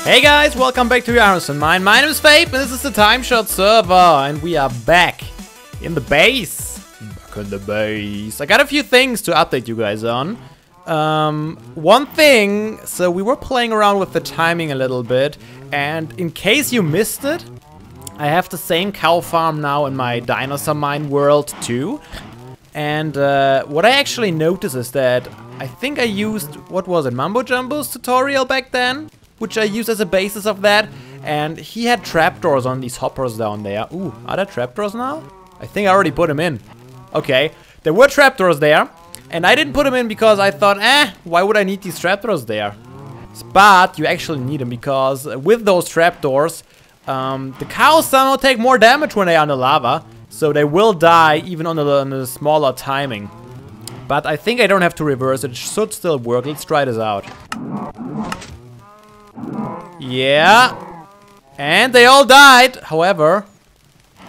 Hey guys, welcome back to your Harrison Mine. My name is Fabe and this is the TimeShot server and we are back in the base. Back in the base. I got a few things to update you guys on. One thing, so we were playing around with the timing a little bit, and in case you missed it, I have the same cow farm now in my dinosaur mine world too. And what I actually noticed is that I think I used, what was it, Mambo Jumbo's tutorial back then? Which I used as a basis of that. And he had trapdoors on these hoppers down there. Ooh, are there trapdoors now? I think I already put them in. Okay, there were trapdoors there. And I didn't put them in because I thought, why would I need these trapdoors there? But you actually need them because with those trapdoors, the cows somehow take more damage when they are on the lava. So they will die even on the smaller timing. But I think I don't have to reverse it. It should still work. Let's try this out. Yeah. And they all died. However,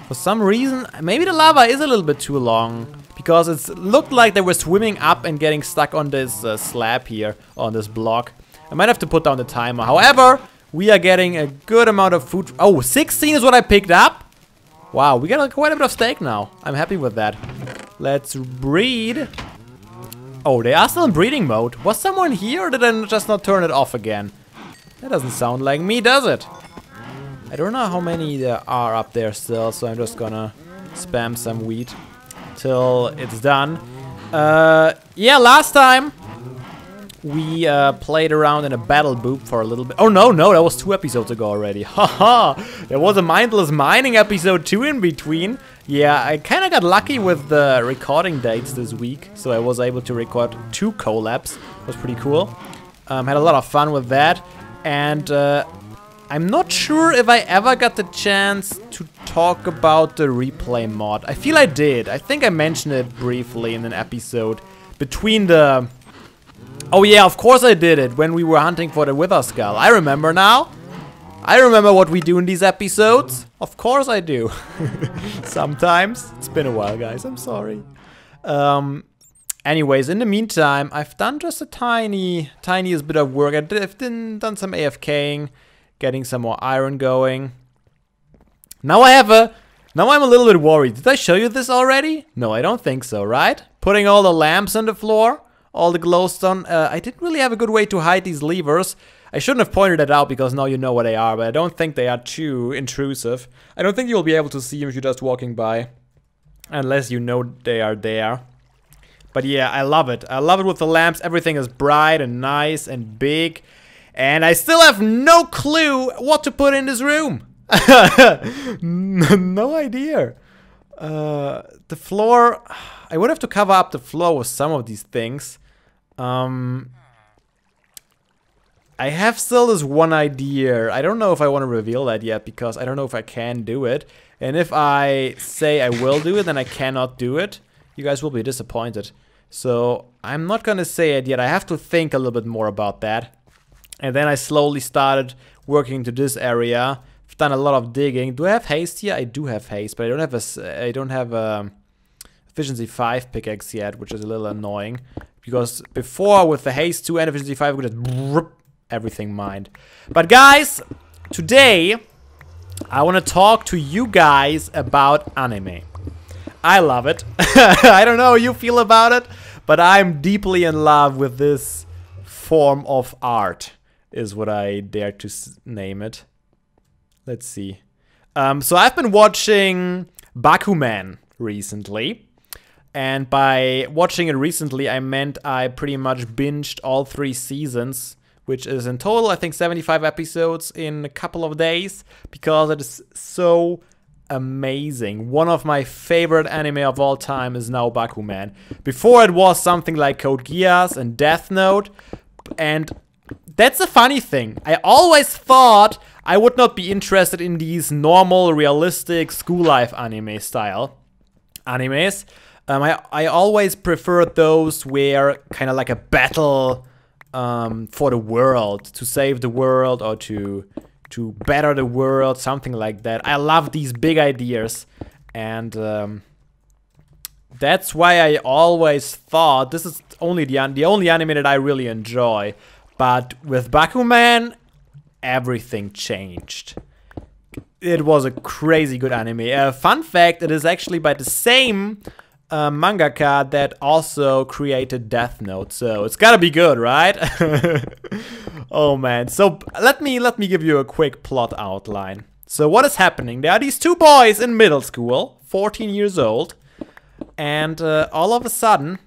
for some reason, maybe the lava is a little bit too long. Because it looked like they were swimming up and getting stuck on this slab here, on this block. I might have to put down the timer. However, we are getting a good amount of food. Oh, 16 is what I picked up. Wow, we got quite a bit of steak now. I'm happy with that. Let's breed. Oh, they are still in breeding mode. Was someone here or did I just not turn it off again? That doesn't sound like me, does it? I don't know how many there are up there still, so I'm just gonna spam some wheat till it's done. Yeah, last time we played around in a battle boop for a little bit. Oh no, that was 2 episodes ago already. Haha, there was a mindless mining episode 2 in between. Yeah, I kind of got lucky with the recording dates this week, so I was able to record 2 collabs. It was pretty cool. Had a lot of fun with that, and I'm not sure if I ever got the chance to talk about the replay mod. I feel I did. I think I mentioned it briefly in an episode between the... Oh yeah, of course I did it when we were hunting for the Wither Skull. I remember now. I remember what we do in these episodes. Of course I do. Sometimes. It's been a while, guys. I'm sorry. Anyways, in the meantime, I've done just a tiniest bit of work. I've done some AFKing, getting some more iron going. Now I'm a little bit worried. Did I show you this already? No, I don't think so, right? Putting all the lamps on the floor. All the glowstone. I didn't really have a good way to hide these levers. I shouldn't have pointed it out because now you know what they are, but I don't think they are too intrusive. I don't think you'll be able to see them if you're just walking by. Unless you know they are there. But yeah, I love it. I love it with the lamps. Everything is bright and nice and big. And I still have no clue what to put in this room. No idea. The floor... I would have to cover up the floor with some of these things. I have still this one idea. I don't know if I want to reveal that yet because I don't know if I can do it. And if I say I will do it, then I cannot do it. You guys will be disappointed. So I'm not gonna say it yet. I have to think a little bit more about that. And then I slowly started working into this area. I've done a lot of digging. Do I have haste here? I do have haste, but I don't have a efficiency 5 pickaxe yet, which is a little annoying. Because before, with the haste 2 and efficiency 5, we could just everything mined. But guys, today I want to talk to you guys about anime. I love it. I don't know how you feel about it, but I'm deeply in love with this form of art, is what I dare to name it. Let's see. So I've been watching Bakuman recently. And by watching it recently, I meant I pretty much binged all 3 seasons, which is in total, I think, 75 episodes in a couple of days, because it is so amazing. One of my favorite anime of all time is now Bakuman. Before it was something like Code Geass and Death Note, and that's a funny thing. I always thought I would not be interested in these normal, realistic, school life anime style animes. I always preferred those where kind of like a battle for the world, to save the world or to better the world, something like that. I love these big ideas, and that's why I always thought this is only the only anime that I really enjoy. But with Bakuman, everything changed. It was a crazy good anime. Fun fact, it is actually by the same mangaka that also created Death Note, so it's gotta be good, right? Oh man, so let me give you a quick plot outline. So what is happening? There are these two boys in middle school, 14 years old, and all of a sudden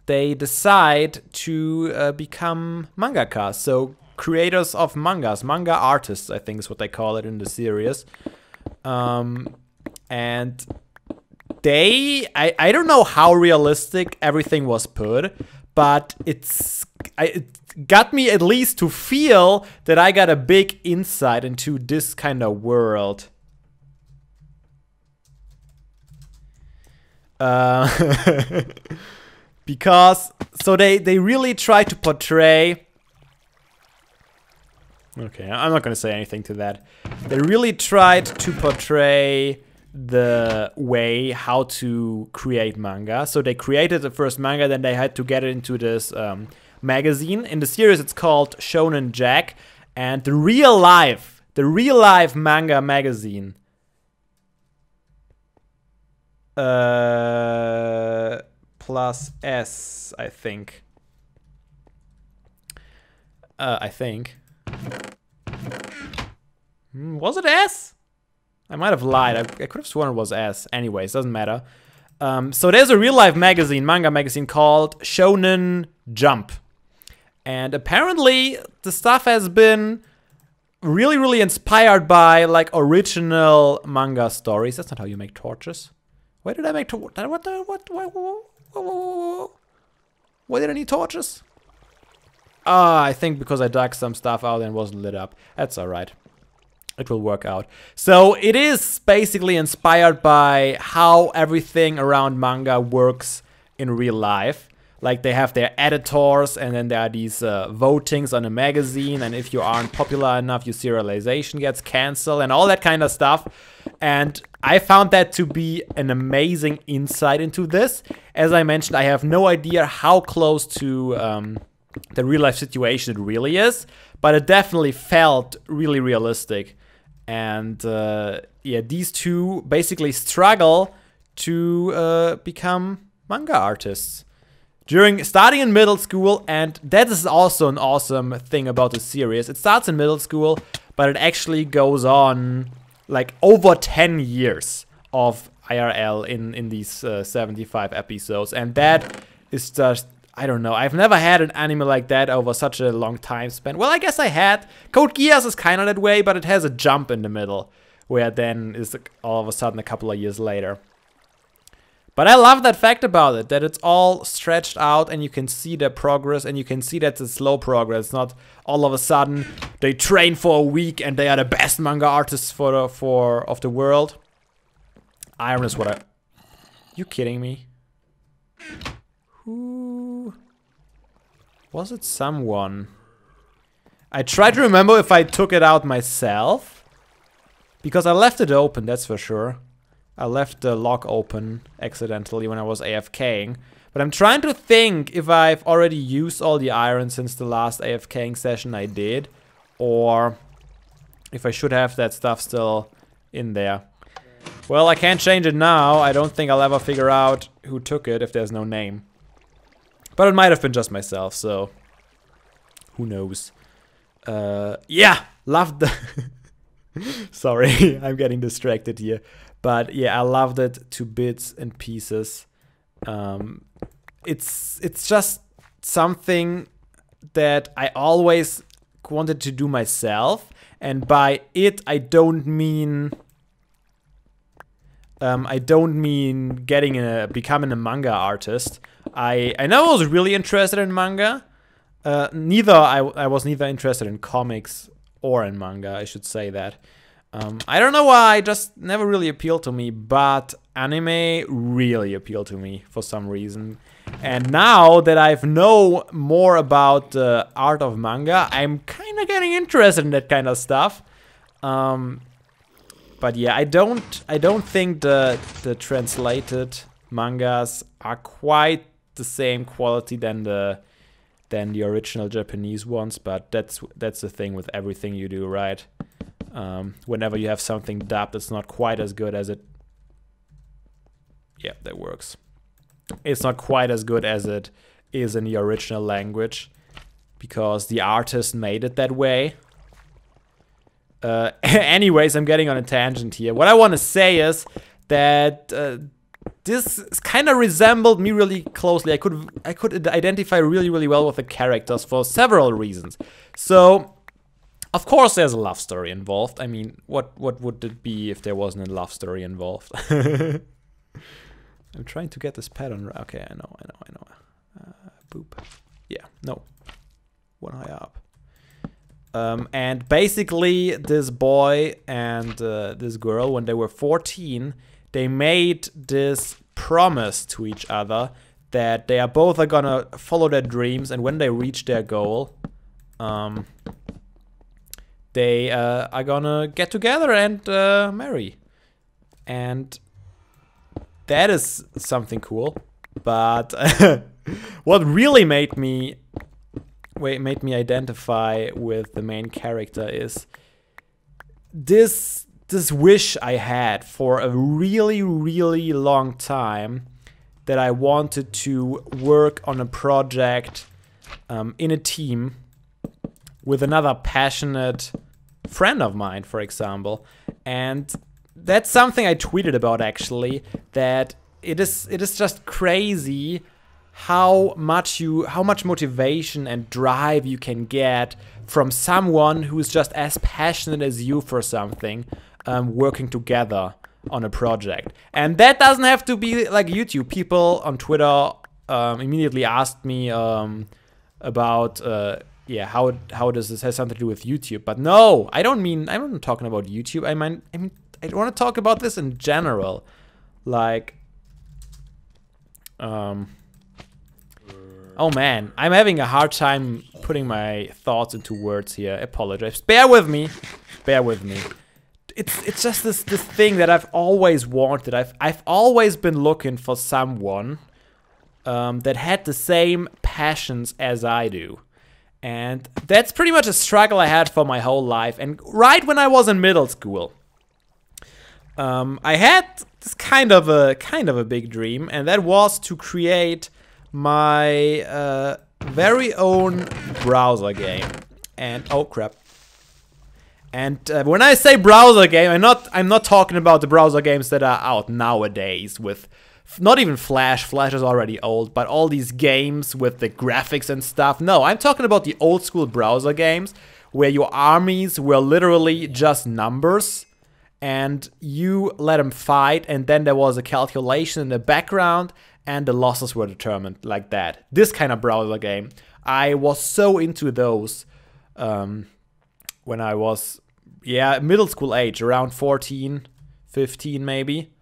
they decide to become mangaka, so creators of mangas, manga artists, I think is what they call it in the series. And I don't know how realistic everything was put, but it got me at least to feel that I got a big insight into this kind of world. Because, so they really try to portray... Okay, I'm not gonna say anything to that. They really tried to portray the way how to create manga. So they created the first manga, then they had to get it into this magazine. In the series it's called Shonen Jack, and the real life manga magazine plus S, I think. Was it S? I might have lied. I could have sworn it was S. Anyways, doesn't matter. So there's a real-life magazine, manga magazine called Shonen Jump. And apparently the stuff has been really, really inspired by like original manga stories. That's not how you make torches. Why did I make why did I need torches? I think because I dug some stuff out and wasn't lit up. That's alright. It will work out. So it is basically inspired by how everything around manga works in real life. Like they have their editors, and then there are these votings on a magazine, and if you aren't popular enough, your serialization gets cancelled and all that kind of stuff. And I found that to be an amazing insight into this. As I mentioned, I have no idea how close to the real life situation it really is, but it definitely felt really realistic. And yeah, these two basically struggle to become manga artists starting in middle school, and that is also an awesome thing about the series. It starts in middle school, but it actually goes on like over 10 years of IRL in these 75 episodes, and that is just, I don't know, I've never had an anime like that over such a long time span. Well, I guess I had. Code Geass is kind of that way, but it has a jump in the middle, where then is all of a sudden a couple of years later. But I love that fact about it, that it's all stretched out and you can see their progress, and you can see that's a slow progress. Not all of a sudden they train for a week and they are the best manga artists of the world. Iron is what I... You kidding me? Who... Was it someone? I tried to remember if I took it out myself, because I left it open, that's for sure. I left the lock open accidentally when I was AFKing. But I'm trying to think if I've already used all the iron since the last AFKing session I did, or if I should have that stuff still in there. Well, I can't change it now. I don't think I'll ever figure out who took it if there's no name. But it might have been just myself, so who knows. Yeah, loved the... Sorry, I'm getting distracted here. But yeah, I loved it to bits and pieces. It's just something that I always wanted to do myself, and by it I don't mean becoming a manga artist. I know I was really interested in manga. I was neither interested in comics or in manga, I should say that. I don't know why, it just never really appealed to me, but anime really appealed to me for some reason. And now that I've know more about the art of manga, I'm kind of getting interested in that kind of stuff. But yeah, I don't think the translated mangas are quite the same quality than the than the original Japanese ones, but that's the thing with everything you do, right? Whenever you have something dubbed, it's not quite as good as it... Yeah, that works. It's not quite as good as it is in the original language, because the artist made it that way. Anyways, I'm getting on a tangent here. What I want to say is that this kind of resembled me really closely. I could identify really well with the characters for several reasons. So, of course, there's a love story involved. I mean, what would it be if there wasn't a love story involved? I'm trying to get this pattern. Okay, I know. Boop. Yeah, no. One higher up. And basically, this boy and this girl, when they were 14, they made this promise to each other that they are both gonna follow their dreams, and when they reach their goal, they are gonna get together and marry. And that is something cool. But what really made me identify with the main character is this wish I had for a really long time, that I wanted to work on a project in a team with another passionate friend of mine, for example. And that's something I tweeted about, actually, that it is just crazy how much motivation and drive you can get from someone who's just as passionate as you for something, working together on a project. And that doesn't have to be like YouTube. People on Twitter immediately asked me about how does this have something to do with YouTube? But no, I'm not talking about YouTube. I mean I want to talk about this in general, like oh man, I'm having a hard time putting my thoughts into words here. I apologize. Bear with me. It's just this thing that I've always wanted. I've always been looking for someone that had the same passions as I do. And that's pretty much a struggle I had for my whole life. And right when I was in middle school, I had this kind of a big dream, and that was to create my very own browser game. And oh crap. And when I say browser game, I'm not talking about the browser games that are out nowadays with not even Flash. Flash is already old, but all these games with the graphics and stuff. No, I'm talking about the old school browser games where your armies were literally just numbers and you let them fight, and then there was a calculation in the background and the losses were determined like that. This kind of browser game. I was so into those when I was, middle school age, around 14, 15 maybe.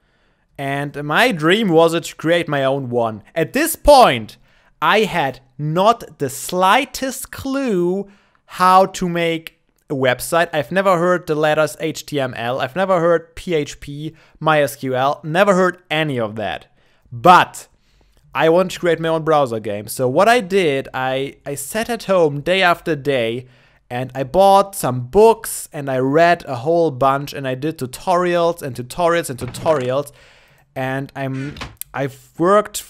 And my dream was to create my own one. At this point, I had not the slightest clue how to make a website. I've never heard the letters HTML. I've never heard PHP, MySQL, never heard any of that. But I wanted to create my own browser game. So what I did, I sat at home day after day and I bought some books and I read a whole bunch and I did tutorials and tutorials and tutorials. And I've worked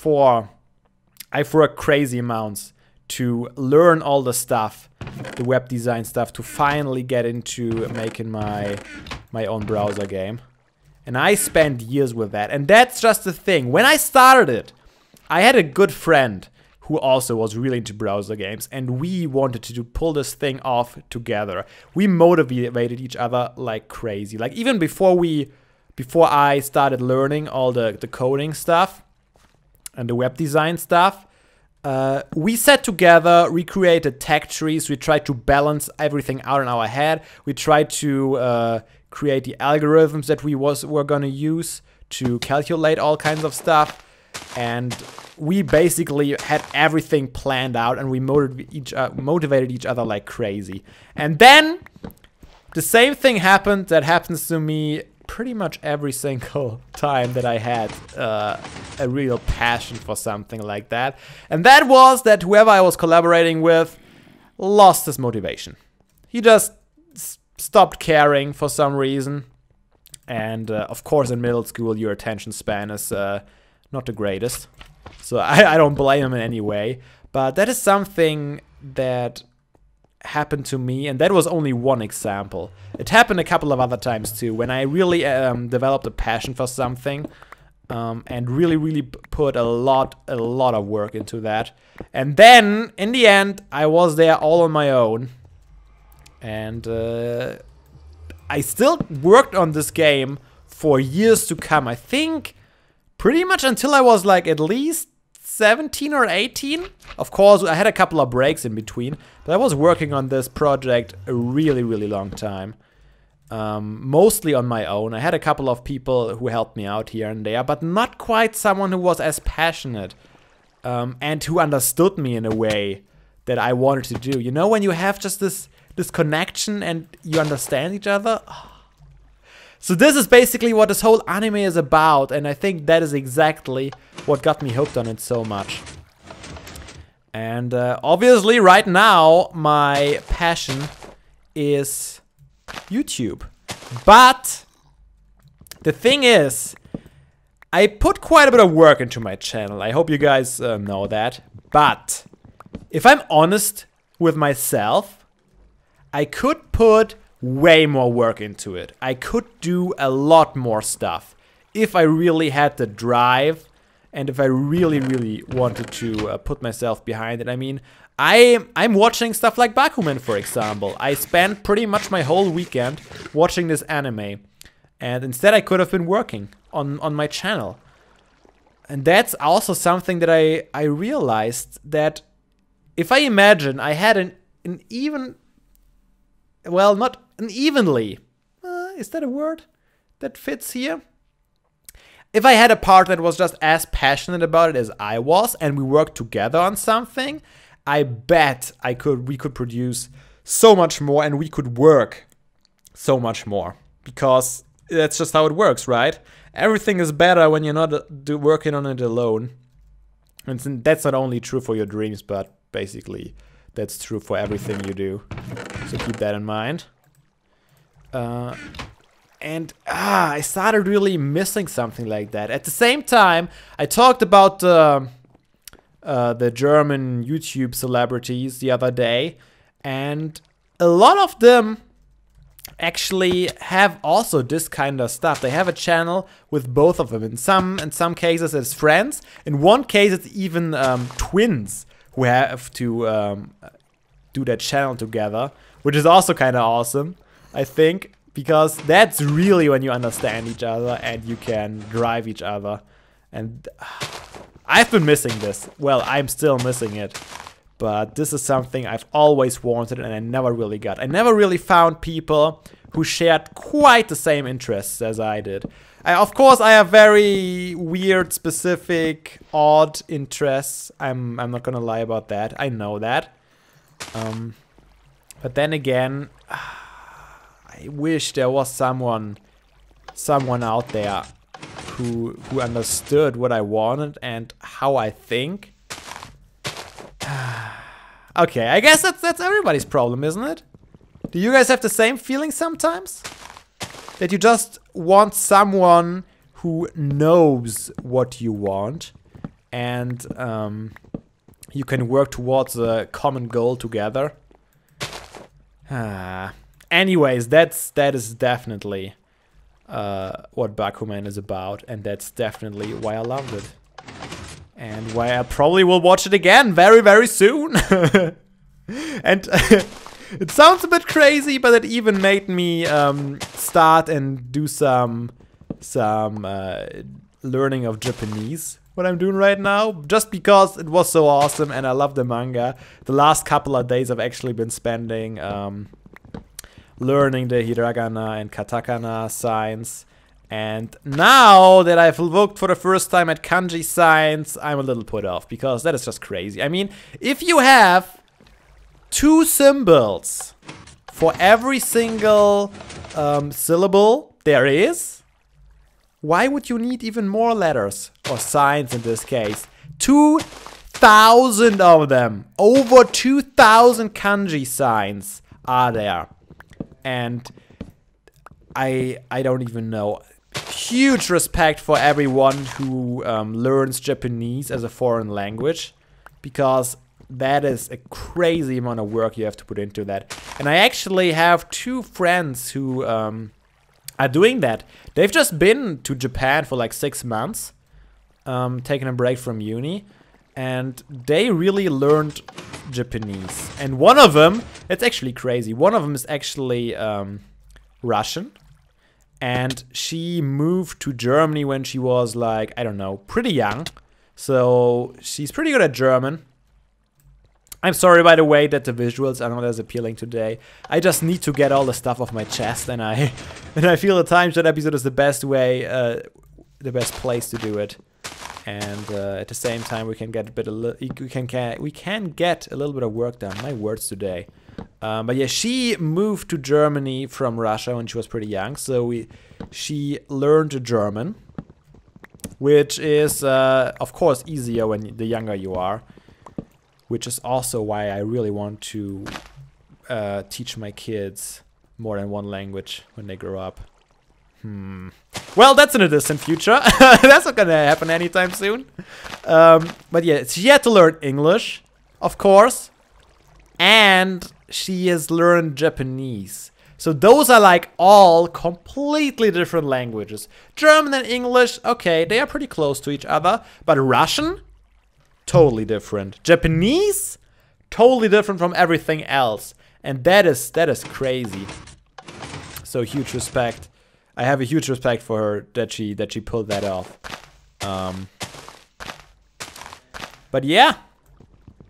crazy amounts to learn all the stuff, the web design stuff, to finally get into making my own browser game. And I spent years with that. And that's just the thing. When I started it, I had a good friend who also was really into browser games, and we wanted to pull this thing off together. We motivated each other like crazy. Like even before I started learning all the coding stuff and the web design stuff, we sat together, we created tech trees, we tried to balance everything out in our head. We tried to create the algorithms that were gonna use to calculate all kinds of stuff. And we basically had everything planned out, and we motivated each other like crazy. And then the same thing happened that happens to me pretty much every single time that I had a real passion for something like that. And that was that whoever I was collaborating with lost his motivation. He just stopped caring for some reason. And of course in middle school your attention span is not the greatest. So I don't blame him in any way. But that is something that happened to me, and that was only one example. It happened a couple of other times too, when I really developed a passion for something and really put a lot of work into that. And then in the end I was there all on my own, and I still worked on this game for years to come. I think pretty much until I was like at least 17 or 18. Of course, I had a couple of breaks in between, but I was working on this project a really long time. Mostly on my own. I had a couple of people who helped me out here and there, but not quite someone who was as passionate and who understood me in a way that I wanted to do. You know, when you have just this connection and you understand each other? So this is basically what this whole anime is about, and I think that is exactly what got me hooked on it so much. And obviously right now my passion is YouTube. But the thing is, I put quite a bit of work into my channel. I hope you guys know that. But if I'm honest with myself, I could put way more work into it. I could do a lot more stuff if I really had the drive and if I really wanted to put myself behind it. I mean, I'm watching stuff like Bakuman, for example. I spent pretty much my whole weekend watching this anime, and instead I could have been working on my channel. And that's also something that I realized, that if I imagine I had an even, well, not an evenly, is that a word that fits here? If I had a part that was just as passionate about it as I was, and we worked together on something, I bet we could produce so much more, and we could work so much more, because that's just how it works, right? Everything is better when you're not working on it alone. And that's not only true for your dreams, but basically that's true for everything you do. So keep that in mind. I started really missing something like that. At the same time, I talked about the German YouTube celebrities the other day, and a lot of them actually have also this kind of stuff. They have a channel with both of them. In some cases it's friends. In one case it's even twins who have to do that channel together, which is also kind of awesome, I think, because that's really when you understand each other and you can drive each other. And I've been missing this. Well, I'm still missing it. But this is something I've always wanted and I never really got. I never really found people who shared quite the same interests as I did. Of course, I have very weird, specific, odd interests. I'm not gonna lie about that. I know that. But then again, I wish there was someone out there who understood what I wanted and how I think. Okay, I guess that's everybody's problem, isn't it? Do you guys have the same feeling sometimes? That you just want someone who knows what you want and you can work towards a common goal together? Anyways, that is definitely what Bakuman is about, and that's definitely why I loved it. And why I probably will watch it again very soon. And it sounds a bit crazy, but it even made me start and do some learning of Japanese, what I'm doing right now, just because it was so awesome and I love the manga. The last couple of days I've actually been spending learning the hiragana and katakana signs. And now that I've looked for the first time at kanji signs, I'm a little put off, because that is just crazy. I mean, if you have 2 symbols for every single syllable there is, Why would you need even more letters? Or signs in this case. 2,000 of them. Over 2,000 kanji signs are there. And I don't even know. Huge respect for everyone who learns Japanese as a foreign language. Because that is a crazy amount of work you have to put into that. And I actually have 2 friends who are doing that. They've just been to Japan for like 6 months, taking a break from uni, and they really learned Japanese. And one of them, it's actually crazy, one of them is actually Russian, and she moved to Germany when she was like, I don't know, pretty young. So she's pretty good at German. I'm sorry, by the way, that the visuals are not as appealing today. I just need to get all the stuff off my chest, and I feel the TimeShot episode is the best way, the best place to do it. And at the same time, we can get a bit we can get a little bit of work done. My words today. But yeah, she moved to Germany from Russia when she was pretty young, so she learned German, which is of course easier when the younger you are. Which is also why I really want to teach my kids more than one language when they grow up. Well, that's in a distant future. That's not gonna happen anytime soon. But yeah, she had to learn English, of course. And she has learned Japanese. So those are like all completely different languages. German and English, okay, they are pretty close to each other. But Russian? Totally different. Japanese, totally different from everything else, and that is crazy. So huge respect. I have a huge respect for her that she pulled that off. But yeah,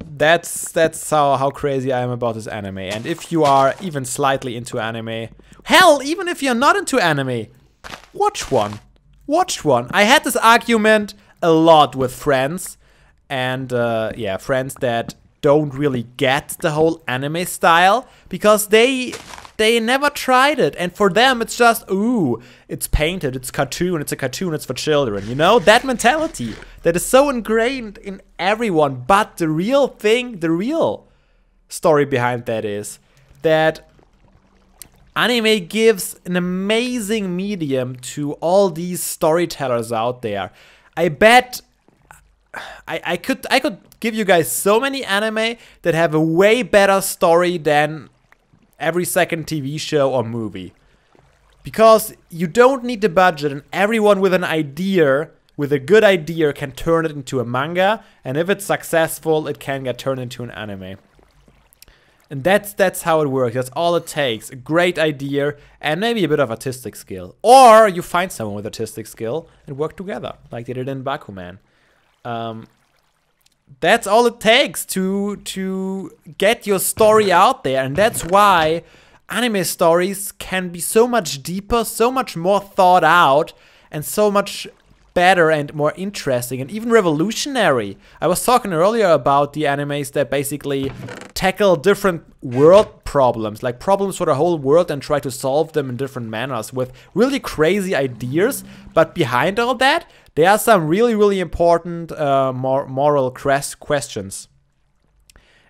that's how crazy I am about this anime. And if you are even slightly into anime, hell, even if you're not into anime, watch one. Watch one. I had this argument a lot with friends. And yeah, friends that don't really get the whole anime style because they never tried it, and for them it's just, ooh, it's painted, it's cartoon, it's a cartoon, it's for children, you know, that mentality that is so ingrained in everyone. But the real thing, the real story behind that is that anime gives an amazing medium to all these storytellers out there. I bet I could give you guys so many anime that have a way better story than every second TV show or movie. Because you don't need the budget, and everyone with an idea, with a good idea, can turn it into a manga, and if it's successful, it can get turned into an anime. And that's how it works. That's all it takes. A great idea and maybe a bit of artistic skill. Or you find someone with artistic skill and work together, like they did in Bakuman. That's all it takes to get your story out there, and that's why anime stories can be so much deeper, so much more thought out, and so much better and more interesting and even revolutionary. I was talking earlier about the animes that basically tackle different world problems, like problems for the whole world, and try to solve them in different manners with really crazy ideas. But behind all that, there are some really important moral questions.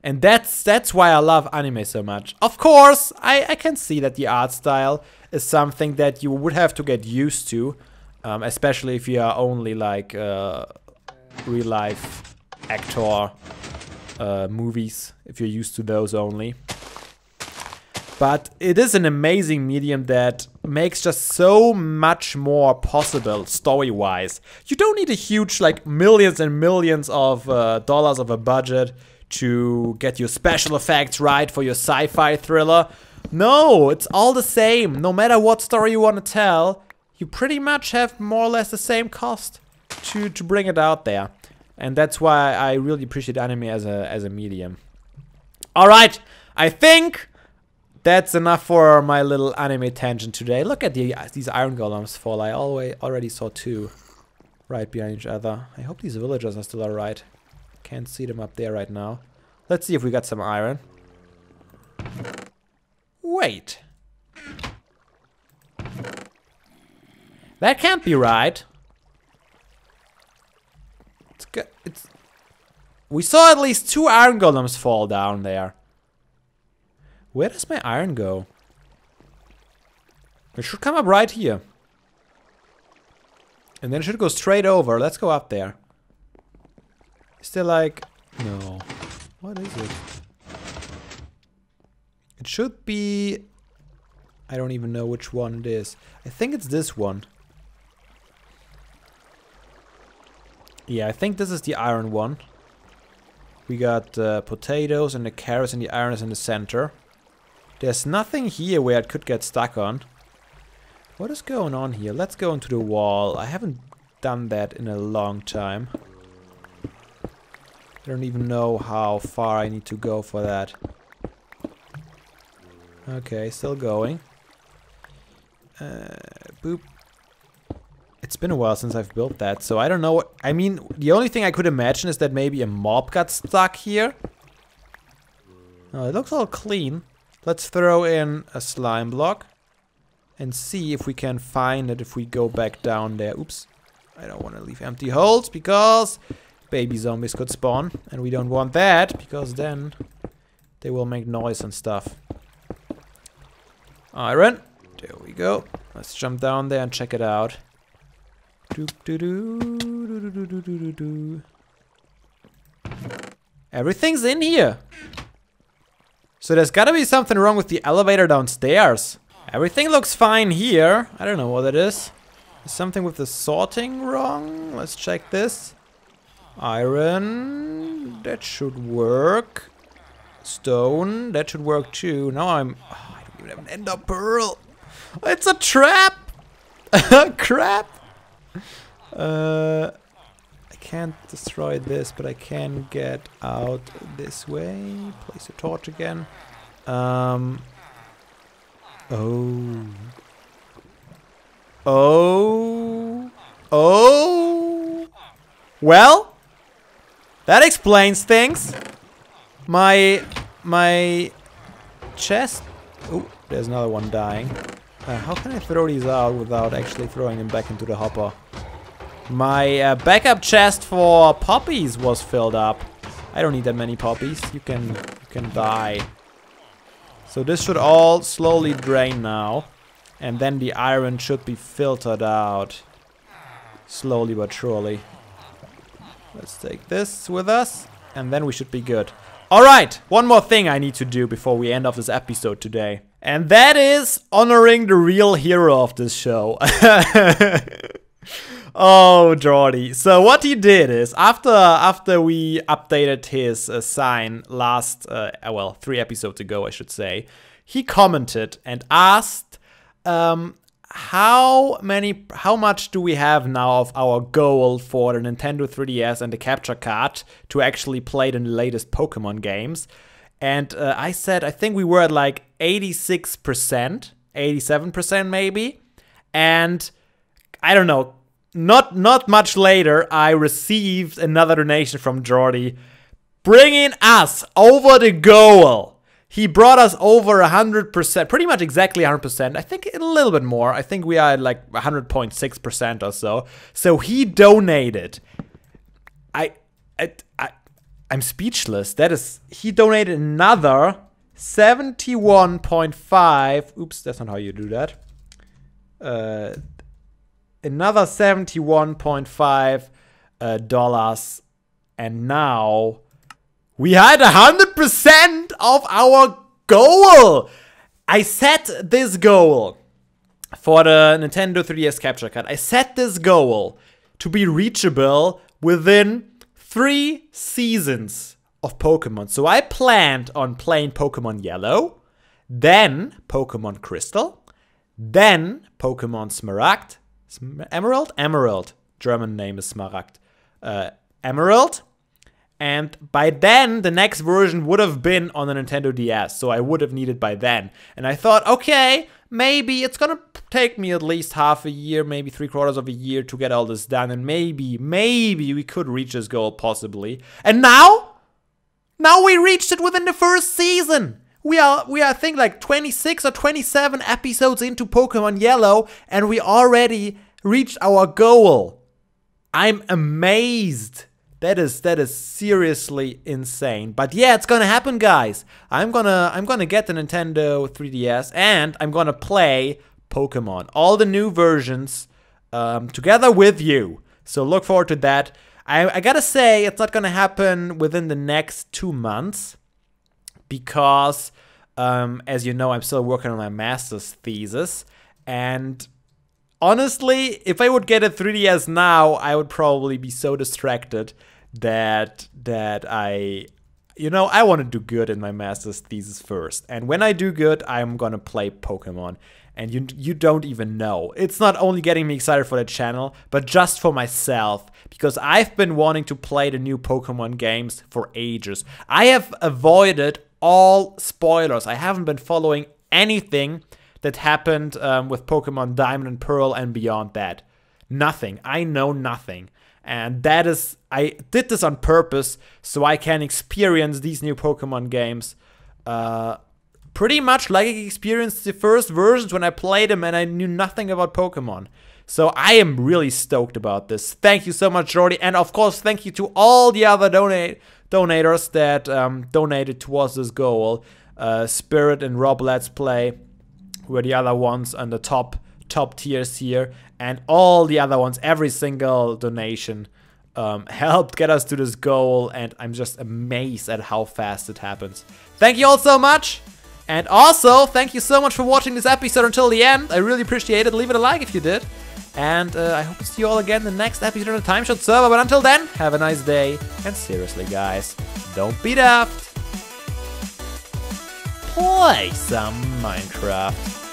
And that's why I love anime so much. Of course, I can see that the art style is something that you would have to get used to. Especially if you are only like real life actor movies, if you're used to those only. But it is an amazing medium that makes just so much more possible story-wise. You don't need a huge, like, millions and millions of dollars of a budget to get your special effects right for your sci-fi thriller. No, it's all the same. No matter what story you want to tell, you pretty much have more or less the same cost to bring it out there. And that's why I really appreciate anime as a medium. Alright, I think that's enough for my little anime tangent today. Look at these iron golems fall. I already saw two right behind each other. I hope these villagers are still alright. Can't see them up there right now. Let's see if we got some iron. Wait. That can't be right. It's good. We saw at least 2 iron golems fall down there. Where does my iron go? It should come up right here. And then it should go straight over. Let's go up there. Is there like... No. What is it? It should be... I don't even know which one it is. I think it's this one. Yeah, I think this is the iron one. We got potatoes and the carrots and the iron is in the center. There's nothing here where it could get stuck on. What is going on here? Let's go into the wall. I haven't done that in a long time. I don't even know how far I need to go for that. Okay, still going. Boop. It's been a while since I've built that, so I don't know what... I mean, the only thing I could imagine is that maybe a mob got stuck here. Oh, it looks all clean. Let's throw in a slime block. And see if we can find it if we go back down there. Oops. I don't want to leave empty holes because baby zombies could spawn. And we don't want that because then they will make noise and stuff. Iron. There we go. Let's jump down there and check it out. Everything's in here. So there's gotta be something wrong with the elevator downstairs. Everything looks fine here. I don't know what it is. Is something with the sorting wrong? Let's check this. Iron. That should work. Stone. That should work too. Now I'm... Oh, I don't even have an ender pearl. It's a trap! Crap! I can't destroy this, but I can get out this way. Place a torch again. Oh. Oh. Oh. Well, that explains things. My chest. Oh, there's another one dying. How can I throw these out without actually throwing them back into the hopper? My backup chest for poppies was filled up. I don't need that many poppies. You can die. So this should all slowly drain now. And then the iron should be filtered out. Slowly but surely. Let's take this with us. And then we should be good. Alright, one more thing I need to do before we end off this episode today. And that is honoring the real hero of this show. Oh, Jordy. So what he did is, after we updated his sign last, well, 3 episodes ago, I should say, he commented and asked, how much do we have now of our goal for the Nintendo 3DS and the capture card to actually play the latest Pokemon games? And I said, I think we were at like 86%, 87% maybe. And I don't know, not much later, I received another donation from Jordy, bringing us over the goal. He brought us over 100%, pretty much exactly 100%. I think a little bit more. I think we are at like 100.6% or so. So he donated. I'm speechless. That is, he donated another 71.5. Oops, that's not how you do that. Another 71.5 dollars, and now we had 100% of our goal. I set this goal for the Nintendo 3DS capture card. I set this goal to be reachable within 3 seasons of Pokemon. So I planned on playing Pokemon Yellow, then Pokemon Crystal, then Pokemon Smaragd, Emerald, German name is Smaragd, Emerald, and by then the next version would have been on the Nintendo DS, so I would have needed by then. And I thought, okay, maybe it's gonna take me at least half a year, maybe 3/4 of a year to get all this done, and maybe we could reach this goal possibly. And now we reached it within the first season. We are I think like 26 or 27 episodes into Pokemon Yellow, and we already reached our goal. I'm amazed. That is seriously insane. But yeah, it's gonna happen, guys. I'm gonna get the Nintendo 3DS and I'm gonna play Pokemon, all the new versions, together with you. So look forward to that. I gotta say, it's not gonna happen within the next 2 months because, as you know, I'm still working on my master's thesis. And honestly, if I would get a 3DS now, I would probably be so distracted that I want to do good in my master's thesis first. And when I do good, I'm gonna play Pokemon. And you don't even know. It's not only getting me excited for the channel, but just for myself. Because I've been wanting to play the new Pokemon games for ages. I have avoided all spoilers. I haven't been following anything that happened with Pokemon Diamond and Pearl and beyond that. Nothing. I know nothing. And I did this on purpose so I can experience these new Pokemon games pretty much like I experienced the first versions when I played them and I knew nothing about Pokemon. So I am really stoked about this. Thank you so much, Jordy. And of course, thank you to all the other donators that donated towards this goal. Spirit and Rob Let's Play were the other ones on the top tiers here. And all the other ones, every single donation helped get us to this goal. And I'm just amazed at how fast it happens. Thank you all so much. And also, thank you so much for watching this episode until the end. I really appreciate it. Leave it a like if you did. And I hope to see you all again in the next episode on the TimeShot server. But until then, have a nice day. And seriously, guys, don't be daft. Play some Minecraft.